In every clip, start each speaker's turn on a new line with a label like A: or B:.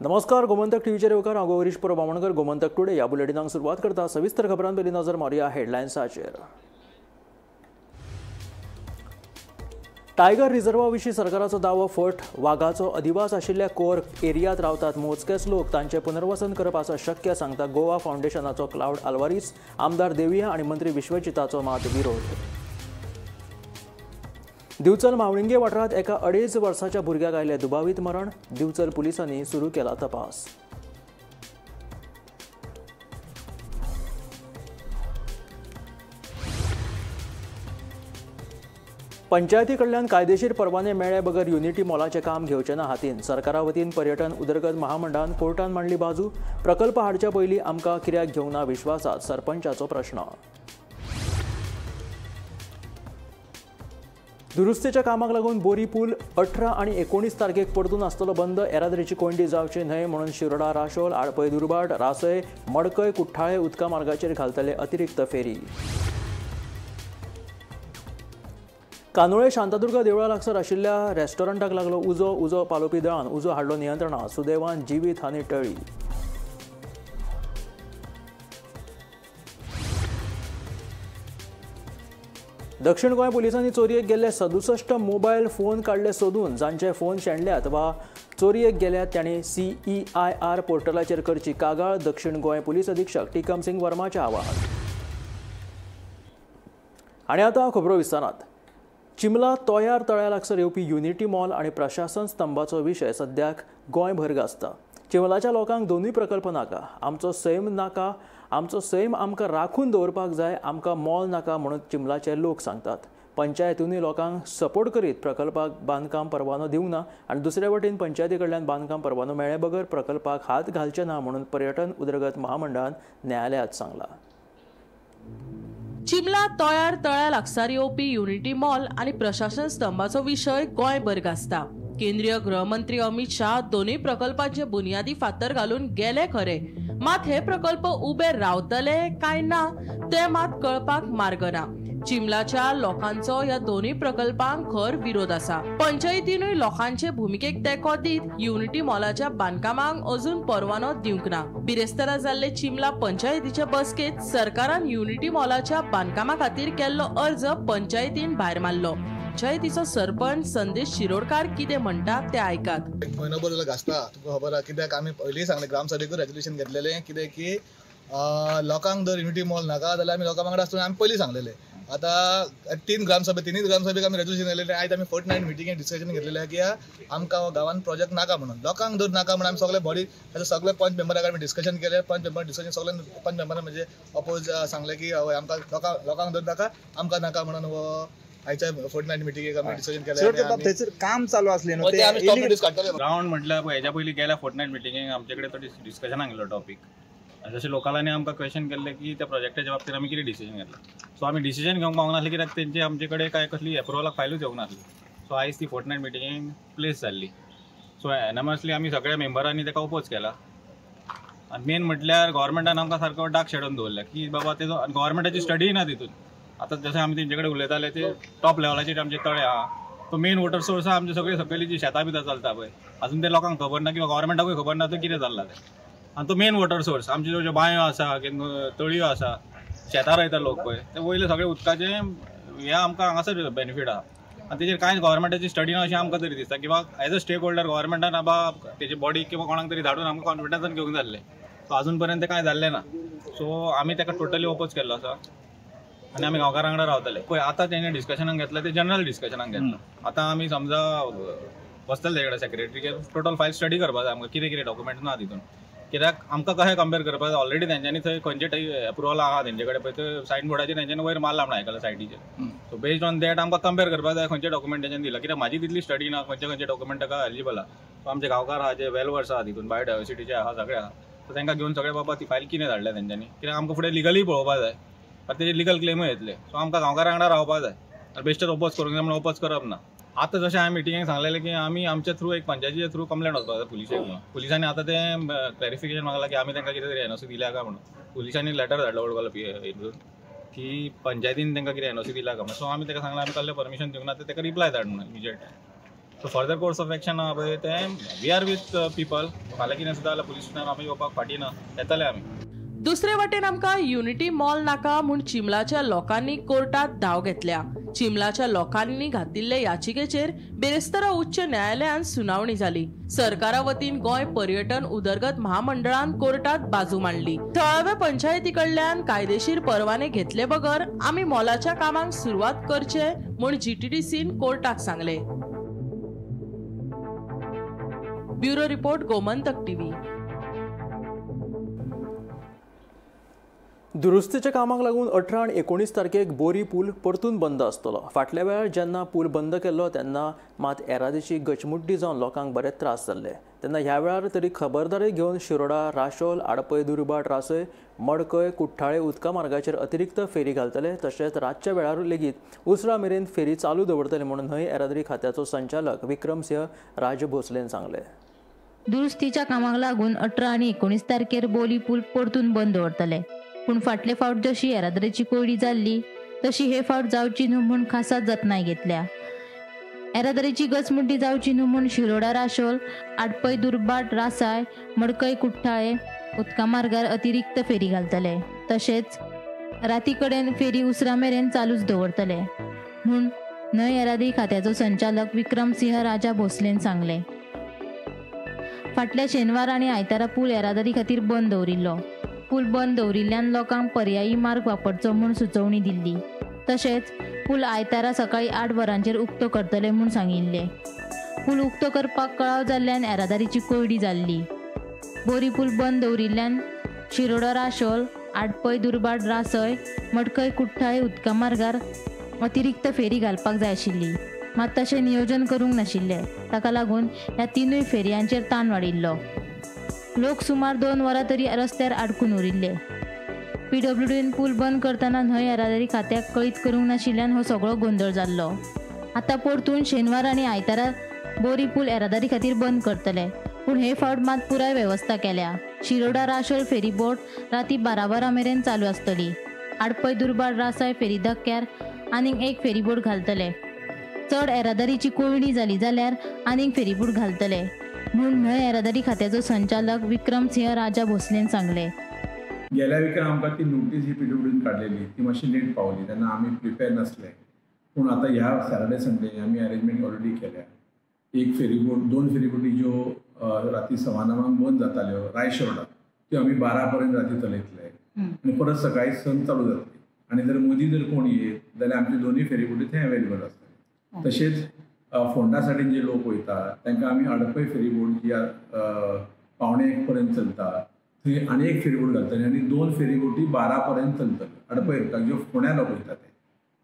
A: नमस्कार, गोमंतक टीव्हीचे येवकार हांव गौरीश बामणकर. गोमंतक टुडे ह्या बुलेटिनाक सुरवात करता. सविस्तर खबरांत पयली नजर मारया हेडलायन्साचेर. टायगर रिझर्वा विशीं सरकाराचो दावो फट. वाघाचो अधिवास आशिल्ल्या कोर एरियांत रावतात मोजकेच लोक. तांचें पुनर्वसन करप आसा शक्य, सांगता गोवा फाउंडेशनाचो क्लाउड आल्वारीस. आमदार देविया आनी मंत्री विश्वजिताचो मात विरोध. दिवचल मावळिंगे वाठारांत एका 2.5 वर्साच्या भुरग्याक आयले दुबावीत मरण. दिवचल पुलिसांनी सुरू केला तपास. पंचायती कडल्यान कायदेशीर परवाने मेळ्ळे बगर युनिटी मॉलाचें काम घेवचें ना हातीन. सरकारा वतीन पर्यटन उदरगत महामंडळान कोर्टान मांडली बाजू. प्रकल्प हाडच्या पयलीं आमकां कित्याक घेवंक ना विश्वासात, सरपंचाचो प्रश्न. दुरुस्तेच्या कामाक लागून बोरी पूल 18 आनी 19 तारखेक परतून आसतलो बंद. येरादारीची कोंडी जावची न्हय म्हणून शिरोडा राशोल, आडपय दुर्बाट, रासय, मडकय, कुठ्ठाळे उदका मार्गाचेर घालतले अतिरिक्त फेरी. कानोळे शांतादुर्गा देवळा लागसार आशिल्ल्या रेस्टॉरंटाक लागलो उजो पालोवपी दळान उजो हाडलो नियंत्रणांत. सुदैवान जिवीत हानी टळ्ळी. दक्षिण गोंय पुलिसांनी चोरयेक गेल्ले 67 मोबायल फोन काडले सोदून. जांचे फोन शेणल्यात वा चोरयेक गेल्यात तांणी CEIR पोर्टलाचेर करची कागाळ. दक्षिण गोंय पुलीस अधीक्षक टिकम सिंग वर्माचें आवाहन. आनी आतां खबरो विस्तारांत. चिमला तोयार तळ्या लागसार येवपी युनिटी मॉल आनी प्रशासन स्तंभाचो विशय सद्याक गोंयभर गाजता. चिमलाच्या लोकांक दोनूय प्रकल्प नाका. आमचो सैम नाका. आमचो सैम आमकां राखून दवरपाक जाय. आमकां मॉल नाका म्हणून चिमलाचे लोक सांगतात. पंचायतींनी लोकांक सपोर्ट करीत प्रकल्पाक बांदकाम परवानो दिवंक ना आनी दुसरे वटेन पंचायती कडल्यान बांदकाम परवानो मेळ्ळे बगर प्रकल्पाक हात घालचे ना म्हणून पर्यटन उदरगत महामंडळान न्यायालयांत सांगला.
B: चिमला तोयार तळ्या लागसार येवपी युनिटी मॉल आनी प्रशासन स्तंभाचो विशय गोंयभर गाजता. केंद्रीय गृहमंत्री अमित शाह दोनूय प्रकल्पांचे बुनियादी फातर घालून गेले खरे, मात हे प्रकल्प उबे रावतले काय ना ते मात कळपाक मार्ग ना. चिमलाच्या लोकांचो ह्या दोनूय प्रकल्पांक खर विरोध आसा. पंचायतीनूय लोकांचे भूमिकेक तेंको दीत युनिटी मॉलाच्या बांदकामाक अजून परवानो दिवंक ना. बिरेस्तारा जाल्ले चिमला पंचायतीच्या बसकेत सरकारान युनिटी मॉलाच्या बांदकामा खातीर केल्लो अर्ज पंचायतीन भायर मारलो. पंचायतीचो सरपंच संदेश शिरोडकार कितें म्हणटा ते आयकात.
C: म्हयनोभर जाल्यार घासता. तुका खबर आहा कित्याक आमी पयलीं सांगलें ग्रामसभेकूय रेजोल्युशन घेतलेलें कितें की लोकांक जर युनिटी मॉल नाका जाल्यार आमी लोकां वांगडा आसतना आमी पयलीं सांगलेलें. आतां तिनूय ग्रामसभेक आमी रेजोल्युशन घेतलेलें. आयज आमी फोर्टनायट मिटिंगेक डिस्कशन घेतलेलें की आमकां गांवांत प्रोजेक्ट नाका म्हणून. लोकांक जर नाका म्हणून आमी सगळे बॉडी सगळे पंच मेंबराक आमी डिस्कशन केलें. पंच मेंबर डिस्कशन सगळे पंच मेंबरान म्हणजे अपोज सांगलें की आमकां लोकांक जर नाका आमकां नाका म्हणून आयच्या फोर्टनायट मिटिंगेक आमी डिस्कशन केलें.
D: थंयसर काम चालू आसलें न्हू
C: ते आमी टॉपिक काडटले.
E: ग्राउंड म्हटल्यार हेच्या पयलीं गेल्या फोर्टनायट मिटिंगेक आमचे कडेन तो डिस्कशनाक गेलो टॉपिक. जशें लोकलांनी आमकां क्वेश्चन केल्ले की त्या प्रोजेक्टाच्या बाबतींत आमी कितें डिसिजन घेतलां. सो आमी डिसिजन घेवंक पावंक नासले कित्याक तेंचे आमचे कडेन काय कसली एप्रुवलाक फायलूच येवंक नासली. सो आयज ती फोर्टनायट मिटिंगेक प्लेस जाल्ली. सो एनॉमसली आमी सगळ्या मेंबरांनी ताका ओपोज केला. आनी मेन म्हटल्यार गोवोरमेंटान आमकां सारको डार्क शेडोवन दवरला की बाबा तेजो गोवोरमेंटाची स्टडी ना तितून. आतां जशें आमी तेंचे कडेन उलयताले ते टॉप लेवलाचेर आमचे तळे आहा. तो मेन वॉटर सोर्स आहा आमचे सगळे सकयली जी शेतां बितां चलता पळय अजून ते लोकांक खबर ना किंवा गोवोरमेंटाकूय खबर ना तो कितें जाल्ला तें. आनी तो मेन वॉटर सोर्स आमचे ज्यो बांयो आसा तळयो आसा शेतां रोयता लोक पळय ते वयले सगळे उदकाचे हे आमकां हांगासर बेनिफीट आहा. आनी तेजेर कांयच गोवोरमेंटाची स्टडी ना अशें आमकां तरी दिसता. किंवा एज अ स्टेक होल्डर गोवोरमेंटान बाबा तेजे बॉडी किंवा कोणाक तरी धाडून आमकां कॉन्फिडन्सान घेवंक जाल्लें. सो अजून पर्यंत कांय जाल्लें ना. सो आमी ताका टोटली ओपोज केल्लो आसा आनी आमी गांवकारां वांगडा रावतले. पळय आतां तेणे डिस्कशनाक घेतलां ते जनरल डिस्कशनाक घेतलां. आतां आमी समजा वचतले तेजे कडेन सेक्रेटरीक टोटल फायल स्टडी करपाक जाय आमकां कितें कितें डॉक्युमेंट ना तितून. कित्याक आमकां कशें कंपेर करपाक जाय. ऑलरेडी तेंच्यांनी थंय खंयचे एप्रुवल आहा तेंचे कडेन पळय ते सायन बोर्डाचेर तेंच्यांनी वयर मारला म्हणून आयकलां सायटीचेर. सो बेस्ड ऑन दॅट आमकां कंपेर करपाक जाय खंयचे डॉक्युमेंट तेंच्यांनी दिला. कित्याक म्हाजी तितली स्टडी ना खंयचे खंयचे डॉक्युमेंट ताका एलिजिबल आहा. सो आमचे गांवकार आहा जे वेलवर्स आहा तितून बायोडायवर्सिटीचे आहा सगळे आहा. सो तांकां घेवन सगळे बाबा ती फायल कितें धाडल्या तेंच्यांनी. कित्याक आमकां फुडें लिगली पळोवपाक जाय. तेजे लिगल क्लेमूय येतले. सो आमकां गांवकारां वांगडा रावपाक जाय. बेश्टेच ओपोज करूंक जाय म्हणून ओपोज करप ना. आतां जशें हांवें मिटिंगेक सांगलेलें की आमी आमच्या थ्रू एक पंचायतीच्या थ्रू कंप्लेंट वचपाक जाय पुलिशेक. पुलिसांनी आतां तें क्लॅरिफिकेशन मागलां की आमी तांकां कितें तरी एनओसी दिल्या काय म्हणून. पुलिसांनी लेटर धाडलो वडगांव हितून की पंचायतीन तांकां कितें एनओसी दिल्या काय म्हणून. सो आमी ताका सांगलें आमी कसलें परमिशन दिवंक ना तेका रिप्लाय धाड म्हणून immediate. So further course of action पळय तें वी आर विथ पीपल. फाल्यां कितें सुद्दां जाल्यार पुलीस स्टेशनार आमी येवपाक फाटीं ना, येतले आमी.
B: दुसरे वटेन आमकां युनिटी मॉल नाका म्हूण चिंबलाच्या लोकांनी कोर्टात धांव घेतल्या. चिंबलाच्या लोकांनी घातिल्ले याचिकेचेर बेरेस्तारा उच्च न्यायालयात सुनावणी जाली. सरकारा वतीन गोंय पर्यटन उदरगत महामंडळान कोर्टात बाजू मांडली. थळाव्या पंचायती कडल्यान कायदेशीर परवाने घेतले बगर आमी मॉलाच्या कामाक सुरवात करचे म्हूण GTDCन कोर्टाक सांगले. Bureau report, Gomantak TV.
A: दुरुस्तीच्या कामाक लागून 18 आनी 19 तारखेक बोरी पूल परतून बंद आसतलो. फाटल्या वेळार जेन्ना पूल बंद केल्लो तेन्ना मात येरादारीची गचमुड्डी जावन लोकांक बरे त्रास जाल्ले. तेन्ना ह्या वेळार तरी खबरदारी घेवन शिरोडा, राशोल, आडपय, दुर्बाट, रासय, मडकय, कुठ्ठाळे उदका मार्गाचेर अतिरिक्त फेरी घालतले. तशेंच रातच्या वेळार लेगीत उसरा मेरेन फेरी चालू दवरतले म्हणून न्हंय येरादारी खात्याचो संचालक विक्रमसिंह राजभोसलेन सांगले.
D: दुरुस्तीच्या कामाक लागून 18 आनी 19 तारखेर बोरी पूल परतून बंद दवरतले. पूण फाटले फावट जशी येरादारीची कोयडी जाल्ली तशी हे फावट जावची न्हू म्हूण खासा जतनाय घेतल्या. येरादारीची गचमुड्डी जावची न्हू म्हूण शिरोडा, राशोल, आडपय, दुर्बाट, रासाय, मडकय, कुठ्ठाळे उदका मार्गार अतिरिक्त फेरी घालतले. तशेंच राती कडेन फेरी उसरा मेरेन चालूच दवरतले म्हूण न्हंय येरादारी खात्याचो संचालक विक्रमसिंह राजा भोसलेन सांगले. फाटल्या शेनवार आनी आयतारा पूल येरादारी खातीर बंद दवरिल्लो. पूल बंद दवरिल्ल्यान लोकांक पर्यायी मार्ग वापरचो म्हूण सुचोवणी दिल्ली. तशेंच पूल आयतारा सकाळी 8 वरांचेर उक्तो करतले म्हूण सांगिल्ले. पूल उक्तो करपाक कळाव जाल्ल्यान येरादारीची कोयडी जाल्ली. बोरी पूल बंद दवरिल्ल्यान शिरोडा, राशोल, आडपय, दुर्बाट, रासय, मडकय, कुठ्ठाळे उदका मार्गार अतिरिक्त फेरी घालपाक जाय आशिल्ली. मात तशें नियोजन करूंक नाशिल्ले. ताका लागून ह्या तिनूय फेरयांचेर ताण वाडिल्लो. लोक सुमार 2 वरां तरी रस्त्यार आडकून उरिल्ले. PWDन पूल बंद करतना न्हंय येरादारी खात्याक कळीत करूंक नाशिल्ल्यान हो सगळो गोंधळ जाल्लो. आतां परतून शेनवार आनी आयतारा बोरी पूल येरादारी खातीर बंद करतले. पूण हे फावट मात पुराय वेवस्था केल्या. शिरोडा, राशोल फेरी बोट राती 12 वरां मेरेन चालू आसतली. आडपय, दुर्बाट, रासाय फेरी धक्क्यार आनीक एक फेरीबोट घालतले. चड येरादारीची कोयडी जाली जाल्यार आनीक फेरीबोट घालतले म्हूण न्हंय येरादारी खात्याचो संचालक विक्रमसिंह राजा भोसलेन सांगले.
F: गेल्या विकेंड आमकां ती नोटीस ही PWDन काडलेली ती मातशी लेट पावली तेन्ना आमी प्रिपेर नासले. पूण आतां ह्या सॅटर्डे संडे आमी अरेंजमेंट ऑलरेडी केल्या. एक फेरीबोट 2 फेरीबोटी ज्यो राती 9:15 बंद जाताल्यो रायशिरोडा त्यो आमी 12 पर्यंत राती चलयतले आनी परत सकाळी 6 चालू जातली. आनी जर मदीं जर कोण येत जाल्यार आमच्यो दोनूय फेरीबोटी थंय अवेलेबल आसतले. तशेंच फोंडा सायडीन जे लोक वयता तांकां आमी आडपय फेरीबोट जी 1:45 पर्यंत चलता थंय आनी एक फेरीबोट घालतले आनी 2 फेरीबोटी 12 पर्यंत चलतले. आडपय रुटाक ज्यो फोंड्या लोक वयता ते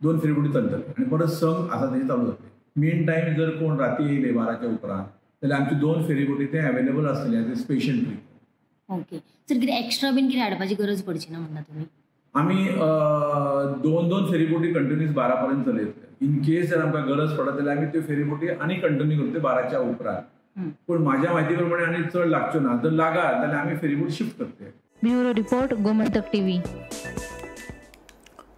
F: 2 फेरीबोटी चलतले आनी परत संक आसा थंय चालू जातले. मेन टायम जर कोण राती येयले 12च्या उपरांत जाल्यार आमच्यो 2 फेरीबोटी थंय अवेलेबल आसतले as a special trip.
G: Okay sir, कितें एक्स्ट्रा बीन कितें हाडपाची गरज पडची ना म्हणटा तुमी?
F: आमी 2 फेरीबोटी कंटिन्यूस 12 पर्यंत चलयतले. इन केस जर आमकां गरज पडत जाल्यार आमी त्यो फेरीबोटी आनी कंटिन्यू करतले 12च्या उपरांत. पूण म्हाज्या म्हायती प्रमाणे आनी चड लागच्यो ना. जर लागात जाल्यार आमी फेरीबोट शिफ्ट करतले.
D: Bureau report, Gomantak TV.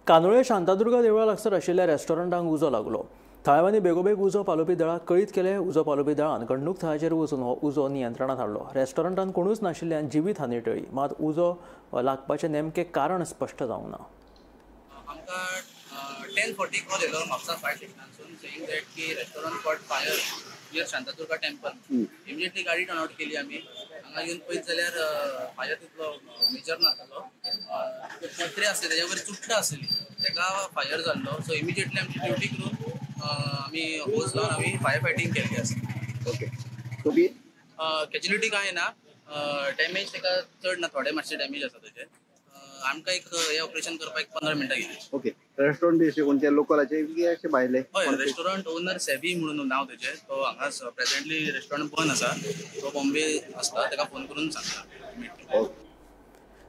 A: Candolim Shantadurga Deola लागसार आशिल्ल्या रेस्टॉरंटांक उजो लागलो. थळाव्यांनी बेगोबेग उजो पालोवपी दळाक कळीत केले. उजो पालोवपी दळान गंडूक थळाचेर वचून हो उजो नियंत्रणात हाडलो. रेस्टॉरंटांत कोणूच नाशिल्ल्यान जिवीत हानी टळ्ळी. मात उजो लागपाचें नेमकें कारण स्पश्ट जावंक ना.
H: 10:40 कॉल येलो म्हापसा फायर स्टेशनासून सेइंग दॅट की restaurant caught fire near Shantadurga temple. Immediately गाडी टर्न आउट केली आमी. हांगा येवन पळयत जाल्यार फायर तितलो मेजर नासलो. पत्रे आसले तेजे वयर चुट्टां आसली तेका फायर जाल्लो. सो इमिडिएटली आमची ड्युटी करून आमी होज लावन आमी फायर फायटींग केल्ली आसा.
I: ओके. सो बी
H: कॅज्युलिटी कांय ना. डॅमेज तेका चड ना, थोडे मातशे डॅमेज आसा तेजे. आमकां एक हे ऑपरेशन करपाक 15 मिनटां गेली.
I: ओके. रेस्टॉरंट अशें कोणते लोकलाचे की अशे भायले?
H: हय, रेस्टॉरंट ओनर सेबी म्हणून नांव तेजें. तो हांगा प्रेझेंटली रेस्टॉरंट बंद आसा. तो बॉम्बे आसता, ताका फोन करून सांगता.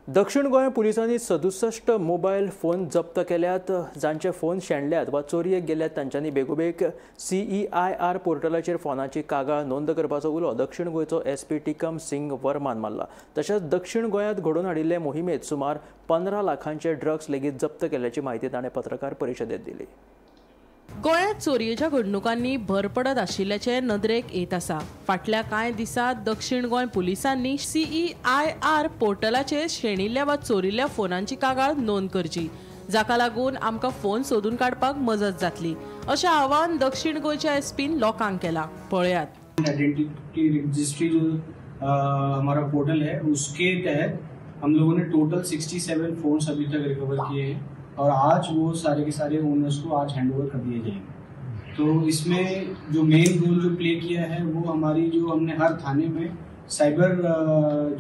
A: दक्षिण गोंय पुलिसांनी 67 मोबायल फोन जप्त केल्यात. जांचे फोन शेणल्यात वा चोरयेक गेल्यात तांच्यांनी बेगोबेग CEIR पोर्टलाचेर फोनाची कागाळ नोंद करपाचो उलो दक्षिण गोंयचो SP टिकम सिंग वर्मान मारला. तशेंच दक्षिण गोंयांत घडोवन हाडिल्ले मोहिमेत सुमार 15 लाखांचे ड्रग्स लेगीत जप्त केल्याची माहिती ताणें पत्रकार परिशदेंत दिली.
B: गोंयांत चोरयेच्या घडणुकांनी भर पडत आशिल्ल्याचे नदरेक येत आसा. फाटल्या कांय दिसांत दक्षिण गोंय पुलिसांनी CEIR पोर्टलाचेर शेणिल्ल्या वा चोरिल्ल्या फोनांची कागाळ नोंद करची, जाका लागून आमकां फोन सोदून काडपाक मजत जातली, अशें आवाहन दक्षिण गोंयच्या एसपीन लोकांक केलां. पळयात.
J: आइडेंटिटी रजिस्ट्री जो हमारा पोर्टल है उसके तहत हम लोगों ने टोटल 67 फोन्स अभी तक रिकवर किए हैं और आज वो सारे के सारे ओनर्स को आज हैंडओवर कर दिए जाएंगे. तो इसमें जो मेन रोल जो प्ले किया है वो हमारी जो हमने हर थाने में साइबर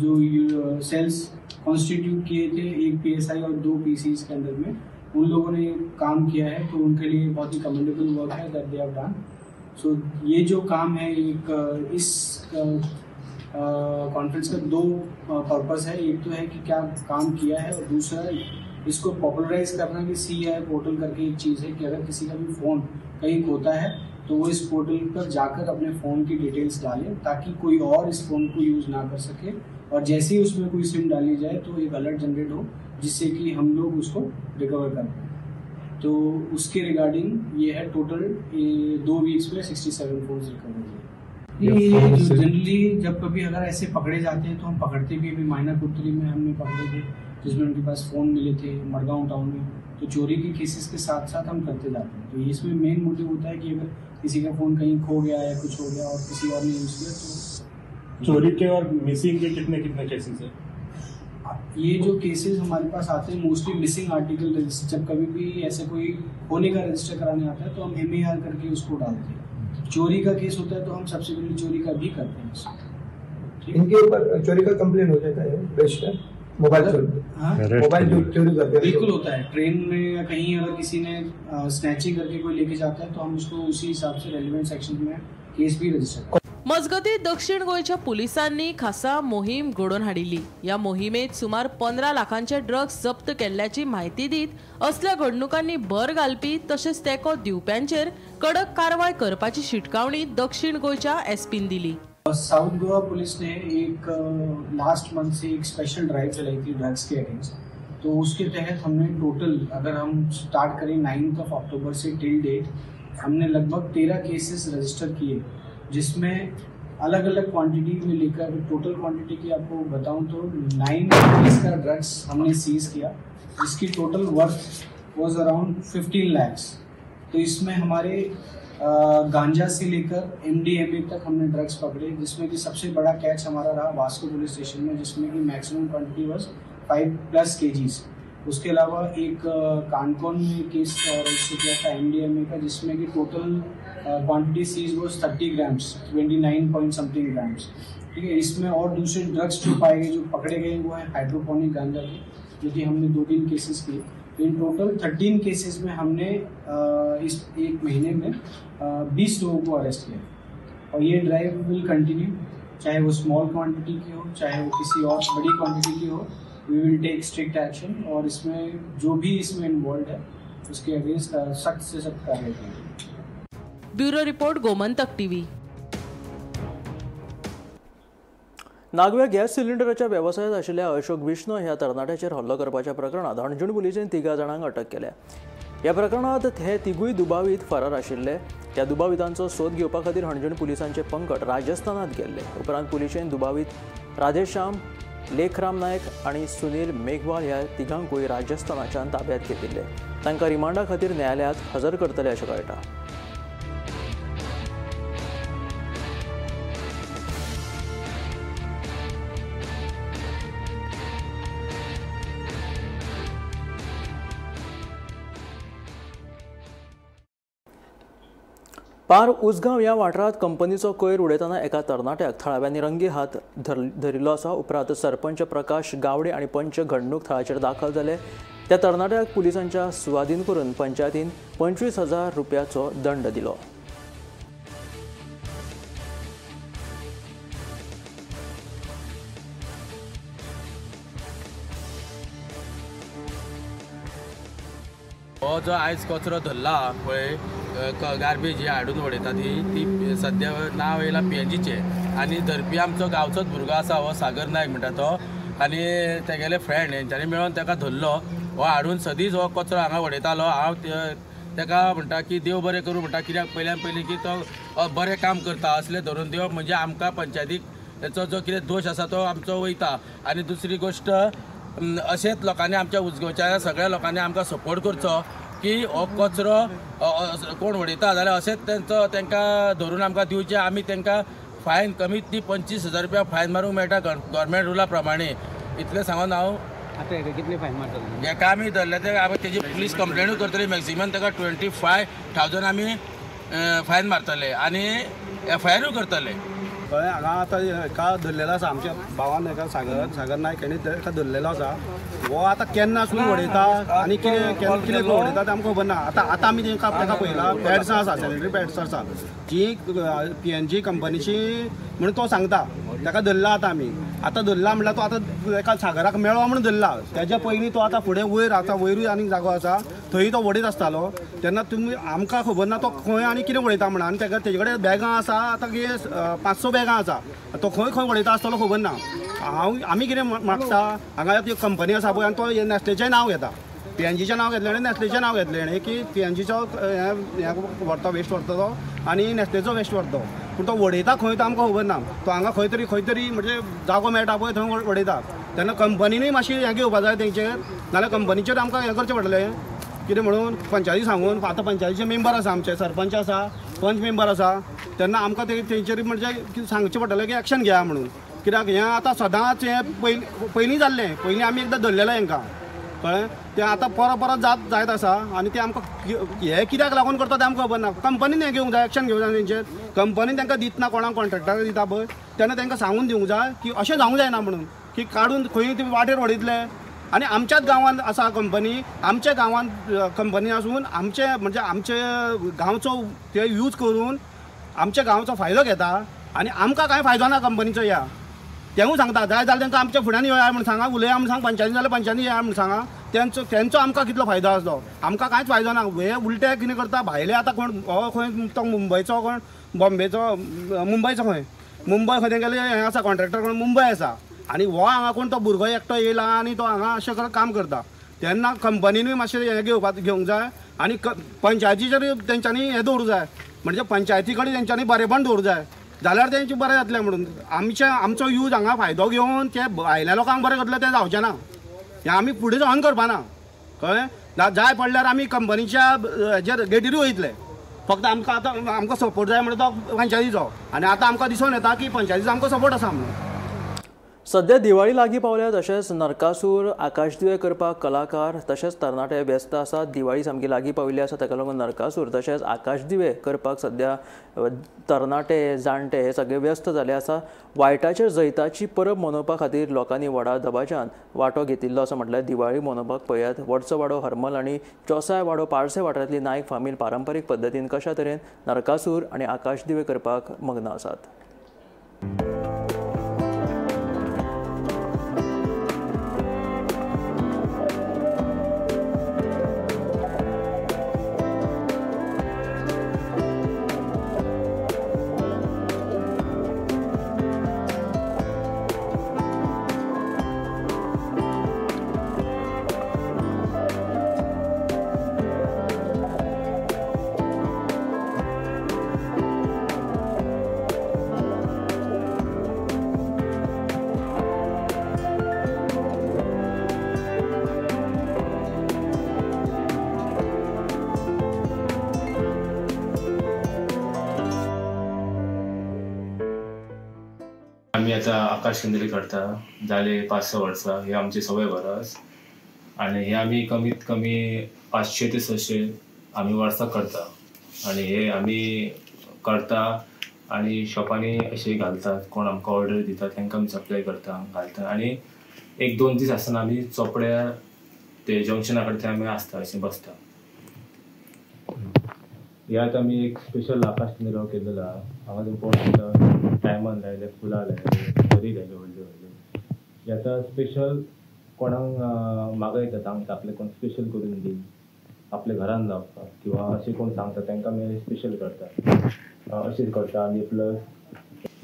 J: जो सेल्स कॉन्स्टिट्यूट किए थे, एक PSI और 2 PCs के अंदर में उन लोगों ने काम किया है. तो उनके लिए बहुत ही कमेंडेबल वर्क है that they have done. So ये जो काम है एक इस कॉन्फ्रेंस का 2 पर्पस है. एक तो है कि क्या काम किया है और दूसरा इसको पॉपुलराइज करना कि CEIR पोर्टल करके एक चीज़ है कि अगर किसी का भी फ़ोन कहीं खोता है तो वो इस पोर्टल पर जाकर अपने फ़ोन की डिटेल्स डालें ताकि कोई और इस फ़ोन को यूज़ ना कर सके. और जैसे ही उसमें कोई सिम डाली जाए तो एक अलर्ट जनरेट हो जिससे कि हम लोग उसको रिकवर कर पाएँ. तो उसके रिगार्डिंग ये है टोटल 2 वीक्स में 67 फोन्स रिकवर हुए. ये जनरली जब कभी अगर ऐसे पकड़े जाते हैं तो हम पकड़ते भी. अभी मायना कुत्तरी में हमने पकड़े थे जिसमें उनके पास फ़ोन मिले थे मडगांव टाउन में. तो चोरी के केसेस के साथ साथ हम करते जाते हैं. तो इसमें मेन मोटिव होता है कि अगर किसी का फ़ोन कहीं खो गया या कुछ हो गया और किसी और ने यूज़ किया तो
K: चोरी के और मिसिंग के कितने केसेस हैं?
J: ये जो केसेस हमारे पास आते हैं मोस्टली मिसिंग आर्टिकल रजिस्टर. जब कभी भी ऐसे कोई होने का रजिस्टर कराने आता है तो हम MAR करके उसको डालते हैं. चोरी का केस होता है तो हम सबसे पहले चोरी का भी करते हैं.
L: इनके ऊपर चोरी का कंप्लेन हो जाता है रजिस्टर मोबाइल चोरी करते
J: बिल्कुल होता है. ट्रेन में या कहीं अगर किसी ने स्नैचिंग करके कोई लेके जाता है तो हम उसको उसी हिसाब से रेलिवेंट सेक्शन में केस भी रजिस्टर करते हैं.
B: मजगती दक्षिण गोंयच्या पुलिसांनी खासा मोहीम घडोवन हाडिल्ली. या मोहिमेत सुमार 15 लाखांचे ड्रग्स जप्त केल्ल्याची माहिती दीत असल्या घडणुकांनी भर घालपी तशेंच तेको दिवप्यांचेर कडक कारवाय करपाची शिटकावणी दक्षिण गोंयच्या एसपीन दिली.
J: साउथ गोवा पुलिस ने एक लास्ट मंथ से एक स्पेशल ड्राइव चलाई थी ड्रग्स के अगेंस्ट. तो उसके तहत हमने टोटल अगर हम स्टार्ट करें 9 अक्टूबर से टिल डेट हमने लगभग 13 केसेस रजिस्टर किए जिसमें अलग अलग क्वांटिटी में लेकर टोटल क्वांटिटी की आपको बताऊं तो 9 केस का ड्रग्स हमने सीज किया जिसकी टोटल वर्थ वाज अराउंड 15 lakhs. तो इसमें हमारे गांजा से लेकर MDMA तक हमने ड्रग्स पकड़े जिसमें कि सबसे बड़ा कैच हमारा रहा वास्को पुलिस स्टेशन में जिसमें कि मैक्सिमम क्वांटिटी वाज 5+ kgs. उसके अलावा एक कानकोन में केस रजिस्टर किया था MDMA का जिसमें कि टोटल क्वांटिटी सीज वाज 30 ग्राम्स 29 पॉइंट समथिंग ग्राम्स. ठीक है. इसमें और दूसरे ड्रग्स जो पाए गए जो पकड़े गए वो है हाइड्रोपोनिक गांजा के जो कि हमने 2-3 केसेस किए. इन टोटल 13 केसेस में हमने इस एक महीने में 20 लोगों को अरेस्ट किया. और ये ड्राइव विल कंटिन्यू चाहे वो स्मॉल क्वांटिटी की हो चाहे वो किसी और बड़ी क्वांटिटी की हो. We will take strict action और इसमें जो भी इसमें इन्वॉल्व है उसके अगेंस्ट सख्त से सख्त कार्रवाई करेंगे.
B: Bureau report Gomantak TV.
A: नागव्या गॅस सिलिंडराच्या व्यवसायात आशिल्ल्या अशोक विष्णू ह्या तरणाट्याचेर हल्लो करपाच्या प्रकरणात हणजूण पुलिसेन 3 जाणांक अटक केल्या. ह्या प्रकरणात हे 3 दुबावीत फरार आशिल्ले. त्या दुबावितांचो सोद घेवपा खातीर हणजूण पुलिसांचे पंगड राजस्थानात गेल्ले. उपरांत पुलिसेन दुबावीत राधेश्याम लेखराम नायक आणि सुनील मेघवाल ह्या 3गांकूय राजस्थानाच्यान ताब्यात घेतिल्ले. तांकां रिमांडा खातीर न्यायालयात हजर करतले अशें कळटा. पार उसगांव ह्या वाठारात कंपनीचो कोयर उडयतना एका तरणाट्याक थळाव्यांनी रंगी हात धरिल्लो आसा. उपरांत सरपंच प्रकाश गावडे आणि पंच घडणूक थळाचेर दाखल जाले. त्या तरणाट्याक पुलिसांच्या सुवाधीन करून पंचायतीन 25,000 रुपयाचो दंड दिलो.
M: हो जो आयज कचरो धरला पळय गार्बेज ही हाडून उडयता ती सद्या नांव येयलां PNGचे आनी धरपी आमचो गांवचोच भुरगो आसा हो सागर नायक म्हणटा तो आनी तेगेले फ्रेंड हेंच्यांनी मेळोन ताका धरलो. हो हाडून सदींच हो कचरो हांगा उडयतालो. हांव ताका म्हणटा की देव बरें करूं म्हणटा, कित्याक पयल्यान पयलीं की तो बरें काम करता असलें धरून देव म्हणजे आमकां पंचायतीक ताचो जो कितें दोश आसा तो आमचो वयता. आनी दुसरी गोश्ट अशेंच लोकांनी आमच्या उजगांवच्या सगळ्या लोकांनी आमकां सपोर्ट करचो की हो कचरो कोण उडयता जाल्यार अशेंच तांकां धरून आमकां दिवचें. आमी तांकां फायन कमीत ती 25,000 रुपया फायन मारूंक मेळटा गव्हर्मेंट रुला प्रमाणे. इतलें सांगून हांव
N: आता कितले फायन मारतले
M: हेका आमी धरले ते आमी तेजी पुलीस कंप्लेनूय करतली. मॅक्सिमम ताका 25,000 आमी फायन मारतले आनी FIR करतले.
N: कळ्ळें. हांगा आतां एका धरलेलो आसा आमच्या भावान एका सागर नायक हेणी एका धरलेलो आसा. हो आतां केन्नासून उडयता आनी कितें उडयता तें आमकां खबर ना. आतां आमी ताका पळयला पॅड्सां आसा, सॅनिटरी पॅड्स आसा जी PNG कंपनीची म्हणून तो सांगता. ताका धरला आतां धरला म्हणल्यार तो आतां एका सागराक मेळ्ळो म्हणून धरला. तेज्या पयलीं तो आतां फुडें वयर आतां वयरूय आनीक जागो आसा थंय तो उडयत आसतालो. तेन्ना तुमी आमकां खबर ना तो खंय आनी कितें उडयता म्हणून. आनी तेजे कडेन बॅगां आसा आतां 500 बॅगां आसा. तो खंय उडयता आसतलो खबर ना. आमी कितें मागता हांगा ती कंपनी आसा पळय आनी तो नॅस्लेचें नांव घेता. PNGचें नांव घेतलें आनी नॅस्लेचें नांव घेतलें आनी की PNGचो हें व्हरता वेस्ट व्हरता तो आनी नॅस्लेचो वेस्ट व्हरता. पूण तो उडयता खंय तो आमकां खबर ना. तो हांगा खंय तरी म्हणजे जागो मेळटा पळय थंय उडयता. तेन्ना कंपनीनूय मातशी हें घेवपाक जाय तेंचेर, नाल्यार कंपनीचेर आमकां हें करचें पडटलें. कितें म्हणून पंचायती सांगून आतां पंचायतीचे मेंबर आसा आमचे, सरपंच आसा, पंच मेंबर आसा. तेन्ना आमकां तेंचेर म्हणजे सांगचें पडटलें की एक्शन घेया म्हणून. कित्याक हें आतां सदांच हें पयलीं जाल्लें. पयलीं आमी एकदां धरलेलें हेंकां कळ्ळें. तें आतां परत जायत आसा आनी तें आमकां हें कित्याक लागून करता तें आमकां खबर ना. कंपनीन हें घेवंक जाय, एक्शन घेवंक जाय तेंचेर. कंपनीन तांकां दितना कोणाक कॉन्ट्रॅक्टाक दिता पळय तेन्ना तांकां सांगून दिवंक जाय की अशें जावंक जायना म्हणून की काडून खंय ते वाटेर उडयतले. आनी आमच्याच गांवांत आसा कंपनी, आमच्या गांवांत कंपनी आसून आमचे म्हणजे आमचे गांवचो ते यूज करून आमच्या गांवचो फायदो घेता आनी आमकां कांय फायदो ना कंपनीचो. या तेंवूय सांगता जाय जाल्यार तांकां आमच्या फुड्यान येया म्हण सांगा, उलया म्हण सांग, पंचायती जाल्यार पंचायती येया म्हण सांगा. तेंचो आमकां कितलो फायदो आसलो. आमकां कांयच फायदो ना. हे उलटे कितें करता भायले आतां कोण हो खंय तो मुंबयचो कोण बॉम्बेचो मुंबयचो खंय तेंगेले हें आसा कॉन्ट्रॅक्टर कोण मुंबय आसा आनी हो हांगा कोण तो भुरगो एकटो येयला आनी तो हांगा अशें काम करता. तेन्ना कंपनीनूय मातशें हें घेवंक जाय आनी पंचायतीचेर तेंच्यांनी हें दवरूंक जाय. म्हणजे पंचायती कडेन तेंच्यांनी बरेपण दवरूंक जाय जाल्यार तेंचें बरें जातलें म्हणून. आमचो यूज हांगा फायदो घेवन ते भायल्या लोकांक बरें करतलें तें जावचें ना. हें आमी फुडें सहन करपाना. कळ्ळें. जाय पडल्यार आमी कंपनीच्या हेजेर गेटीरूय वयतले. फक्त आमकां सपोर्ट जाय म्हणटा तो पंचायतीचो. आनी आतां आमकां दिसून येता की पंचायतीचो आमकां सपोर्ट आसा म्हणून.
A: सध्या दिवाळी लागीं पावल्या तशेंच नरकासूर आकाशदिवे करपाक कलाकार तशेंच तरणाटे व्यस्त आसात. दिवाळी सामकी लागीं पाविल्ली आसा ताका लागून नरकासूर तशेंच आकाशदिवे करपाक सध्या तरणाटे जाणटे हे सगळे व्यस्त जाले आसा. वायटाचेर जैताची परब मनोवपा खातीर लोकांनी व्हडा दबाज्यान वांटो घेतिल्लो असो म्हटल्यार दिवाळी मनोवपाक पळयात. वडचो वाडो हरमल आनी चोसाय वाडो पाळसे वाठारांतली नायक फामील पारंपारीक पद्दतीन कशा तरेन नरकासूर आनी आकाशदिवे करपाक मग्न आसात.
O: आम्ही आता आकाश केंद्री करता जाले 5-6 वर्सां. हे आमचे सवय बरस आणि हे आम्ही कमीत कमी 500 ते 600 आम्ही वर्सां करता. आणि हे आम्ही करता आणि शॉपांनी असे घालतात. कोण आमकां ऑर्डर दिता तांकां आमी सप्लाय करता घालता. आणि 1-2 दीस आसतना आमी चोपड्या ते जंक्शना कडेन आमी आसता अशें बसता. ह्यात आमी एक स्पेशल आकाश केंद्र केलेलो आहा. हांगा तुमकां पळोवंक टायमान लायले, फुलां लायले, बरी लायले व्हडली व्हडली. आतां स्पेशल कोणाक मागयतात हांगा आपले कोण स्पेशल करून दी आपल्या घरान जावपाक किंवा अशें कोण सांगता तांकां आमी स्पेशल करता. अशेंच करता आनी प्लस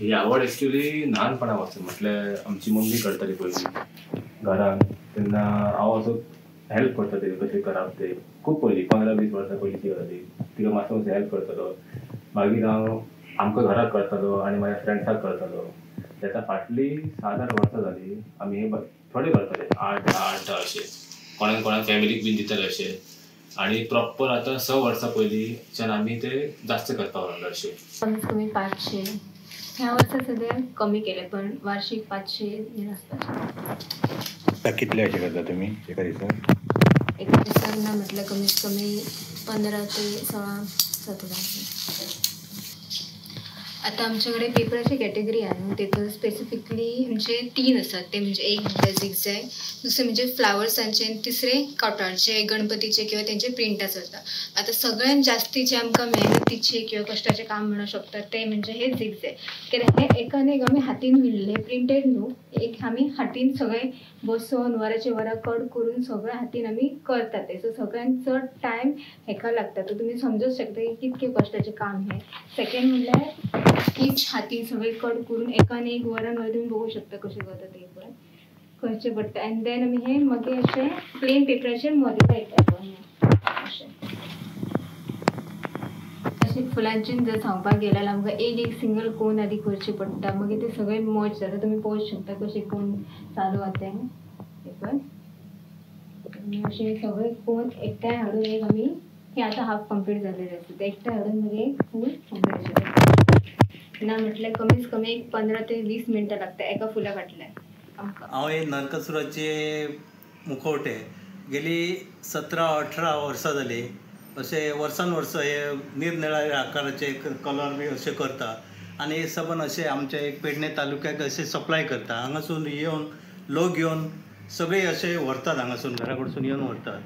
O: ही आवड एक्चुली ल्हानपणा वचून म्हटल्यार आमची मम्मी करताली पयलीं घरान. तेन्ना हांव असो हेल्प करता ते कशें करप ते खूब पयलीं 15-20 वर्सां पयलींची गजाल तिका मातसो हेल्प करतलो. मागीर हांव आमकां घराक करतलो आनी म्हाज्या फ्रेंड्साक करतलो. ताका फाटली 7-8 वर्सां जाली आमी हे थोडे करतले 8-10 अशे कोणाक फॅमिलीक बीन दितले अशे. आणि प्रॉपर आता 6 वर्सां पयलींच्यान आमी ते जास्त करता लागले अशे.
P: कमीत कमी 500 ह्या वर्सा सध्या कमी केले पण वार्षिक 500 हे असतात.
Q: कितले अशे करता तुमी एका दिसाक?
P: एका दिसाक ना म्हटल्यार कमीत कमी 15 ते 16-17. आता आमच्याकडे पेपराची कॅटेगरी आहे तिथं स्पेसिफिकली म्हणजे 3 असतात. ते म्हणजे एक बेसिक्स आहे, दुसरे म्हणजे फ्लावर्सांचे आणि तिसरे कावटारचे गणपतीचे किंवा त्यांचे प्रिंटाच असतात. आता सगळ्यात जास्तीचे आमकां मेहनतीचे किंवा कष्टाचे काम म्हणू शकतात ते म्हणजे हे झिग्स आहे. कित्याक हे एकान एक आमी हातीन विणले प्रिंटेड न्हू, एक आमी हातीन सगळे बसोन वराचे वरां कट करून सगळे हातीन आमी करतात ते. सो सगळ्यांत चड टायम हेका लागता. तर तुमी समजूच शकता की कितके कष्टाचे काम हे. सेकंड म्हणल्यार ईच हातीन सगळे कट करून एकान एक वरान तुम्ही बघू शकता कशें करता ते पण करचे पडटा. एंड देन आमी हे मागीर अशें प्लेन पेपराचेर मॉडिफाय करता. अशें फुलांचें जर सांगपाक गेल्यार आमकां एक सिंगल कोन आदी करचे पडटा. मागीर ते सगळे मर्ज जाता. तुमी पळोवंक शकता कशें कोन चालू आसा ते पण अशें सगळे कोन एकठांय हाडून एक आमी हे आतां हाफ कंप्लीट जालेले आसा ते एकठांय हाडून मागीर एक फूल कंप्लीट करता. ना म्हटल्यार कमीत कमी 15 ते 20 मिनटां लागता एका फुला फाटल्यान आमकां.
R: हांव हे नरकासुराचे मुखवटे गेली 17-18 वर्सां जाली अशे वर्सान वर्स हे निरनिराळे आकाराचे कलर बी अशे करता आनी सबन अशे आमच्या एक पेडणे तालुक्याक अशे सप्लाय करता. हांगासून येवन लोक येवन सगळे अशे व्हरतात, हांगासून घरा कडसून येवन व्हरतात.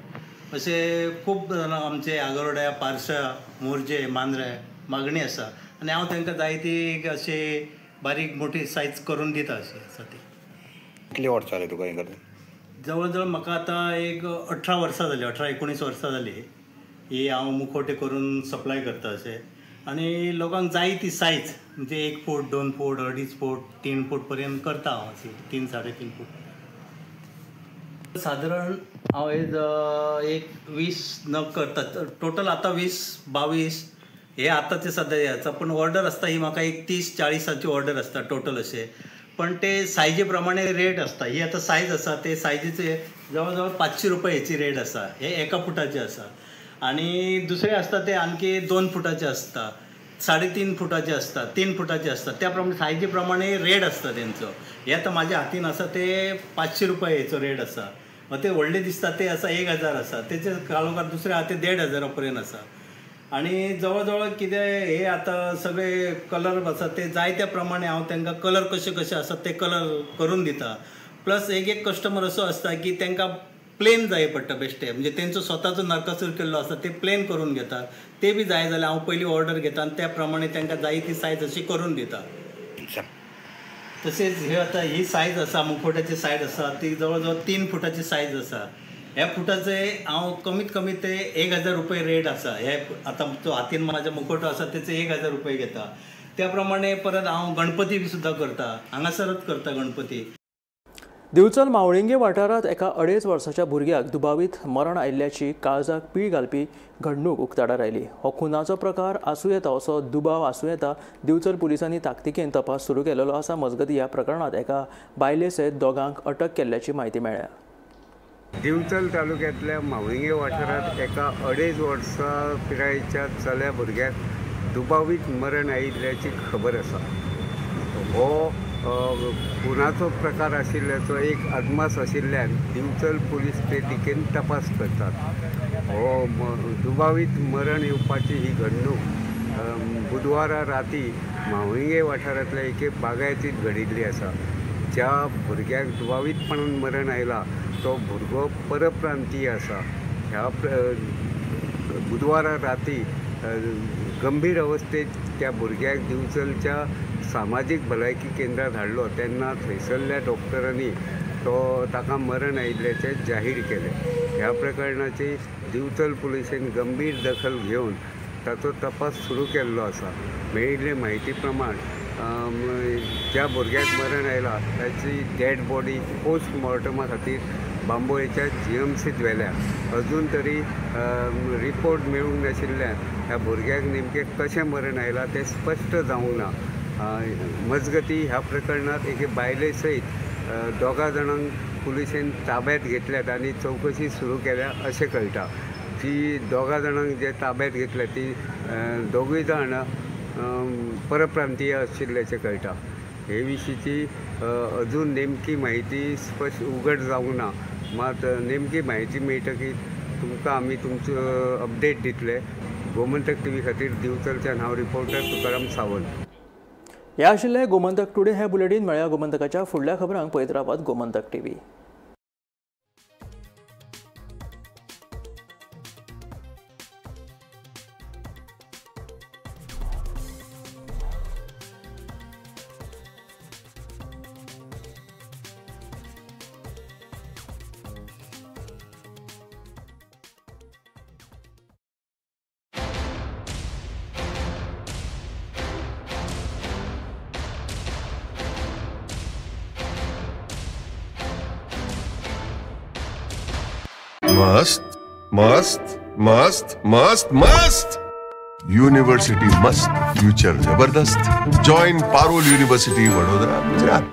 R: अशे खूब जाणां आमचे आगोरड्या, पार्शा, मोरजे, मांद्रे मागणी आसा आनी हांव तांकां जायती अशी बारीक मोठी सायज करून दिता अशी आसा ती.
Q: कितले वर्सां जाले तुका हें करता?
R: जवळ जवळ म्हाका आतां एक 18 वर्सां जाली, 18-19 वर्सां जाली ही हांव मुखवटे करून सप्लाय करता अशें. आनी लोकांक जाय ती सायज म्हणजे 1 फूट, 2 फूट, 2.5 फूट, 3 फूट पर्यंत करता हांव अशी 3-3.5 फूट. सादारण हांव एक 20 नग करता. टोटल आतां 20-22 हे आतांचे सद्या याचा पण ऑर्डर असता ही म्हाका एक 30-40ची ऑर्डर असता टोटल अशे. पण ते सायजे प्रमाणे रेट असता. ही आता सायज आसा ते सायजीचे जवळ जवळ 500 रुपये हेची रेट आसा. हे 1 फुटाचे आसा. आणि दुसरे असता ते आणखी 2 फुटाचे असता, 3.5 फुटाचे असता, 3 फुटाचे असता. त्याप्रमाणे सायजी प्रमाणे रेट असता तेंचो. हे आता माझ्या हातीन आसा ते 500 रुपये हेचो रेट आसा. मग ते व्हडले दिसता ते आसा 1000 आसा. तेचे कालोखार दुसरे आहा ते 1,500 पर्यंत आसा. आणि जवळजवळ कितें हे आतां सगळे कलर आसा ते जाय त्या प्रमाणे हांव तांकां कलर कशे कशे आसात ते कलर करून दिता. प्लस एक कस्टमर असो आसता की तांकां प्लेन जाय पडटा बेश्टे म्हणजे तेंचो स्वताचो नरकासूर केल्लो आसा ते प्लेन करून घेतात. ते बी जाय जाल्यार हांव पयलीं ऑर्डर घेता आनी त्या प्रमाणे तांकां जाय ती सायज अशी करून दिता. तशेंच हे आतां ही सायज आसा मुखवट्याची सायज आसा ती जवळ जवळ 3 फुटाची सायज आसा. ह्या फुटाचे हांव कमीत कमी ते 1,000 रुपये रेट आसा. हे आतां जो हातीन म्हाजो मुखवटो आसा तेचे 1,000 रुपये घेता. त्या प्रमाणे परत हांव गणपती बी सुद्दां करता, हांगासरच करता गणपती.
A: दिवचल मावळिंगे वाठारांत एका 2.5 वर्साच्या भुरग्याक दुबावीत मरण आयिल्ल्याची काळजाक पीळ घालपी घडणूक उक्ताडार आयली. हो खुनाचो प्रकार आसूं येता असो दुबाव आसूं येता. दिवचल पुलिसांनी ताकतिकेन तपास सुरू केलेलो आसा. मजगती ह्या प्रकरणात एका बायले सयत 2 अटक केल्ल्याची म्हायती मेळ्ळ्या.
S: दिवचल तालुक्यांतल्या मावळिंगे वाठारांत एका 2.5 वर्सां पिरायेच्या चल्या भुरग्याक दुबावीत मरण आयिल्ल्याची खबर आसा. हो खुनाचो प्रकार आशिल्ल्याचो एक अदमास आशिल्ल्यान दिवचल पुलीस ते दिकेन तपास करतात. हो दुबावीत मरण येवपाची ही घडणूक बुधवारा राती मावळिंगे वाठारांतल्या एके बागायतीत घडिल्ली आसा. ज्या भुरग्याक दुबावीतपणान मरण आयला तो भुरगो परप्रांतीय आसा. ह्या बुधवारा राती गंभीर अवस्थेत त्या भुरग्याक दिवचलच्या सामाजीक भलायकी केंद्रांत हाडलो तेन्ना थंयसरल्या डॉक्टरांनी ताका मरण आयिल्ल्याचें जाहीर केलें. ह्या प्रकरणाची दिवचल पुलिसेन गंभीर दखल घेवन ताचो तपास सुरू केल्लो आसा. मेळिल्ले म्हायती प्रमाण ज्या भुरग्याक मरण आयला ताची डेड बॉडी पोस्ट मॉर्टमा खातीर बांबोळेच्या GMCत व्हेल्या. अजून तरी रिपोर्ट मेळूंक नाशिल्ल्यान ह्या भुरग्याक नेमकें कशें मरण आयलां तें स्पश्ट जावंक ना. मजगती ह्या प्रकरणात एके बायले सयत 2 जाणांक पुलिशेन ताब्यात घेतल्यात आनी चवकशी सुरू केल्या अशें कळटा. जी 2 जाणांक जे ताब्यात घेतल्या ती 2गूय जाण परप्रांतीय आशिल्ल्याचें कळटा. हे विशींची अजून नेमकी म्हायती स्पश्ट उघड जावंक ना. मात नेमकी म्हायती मेळटकीर तुमकां आमी तुमचो अपडेट दितले. गोमंतक TV खातीर दिवचलच्यान हांव रिपोर्टर तुकाराम सावंत.
A: हे आशिल्ले गोमंतक टुडे. हे बुलेटीन मेळ्या गोमंतकाच्या फुडल्या खबरांक पळयत रावात गोमंतक TV.
T: मस्त मस्त मस्त मस्त मस्त यूनिवर्सिटी मस्त, फ्यूचर जबरदस्त. Join Parul university Vadodara, Gujarat.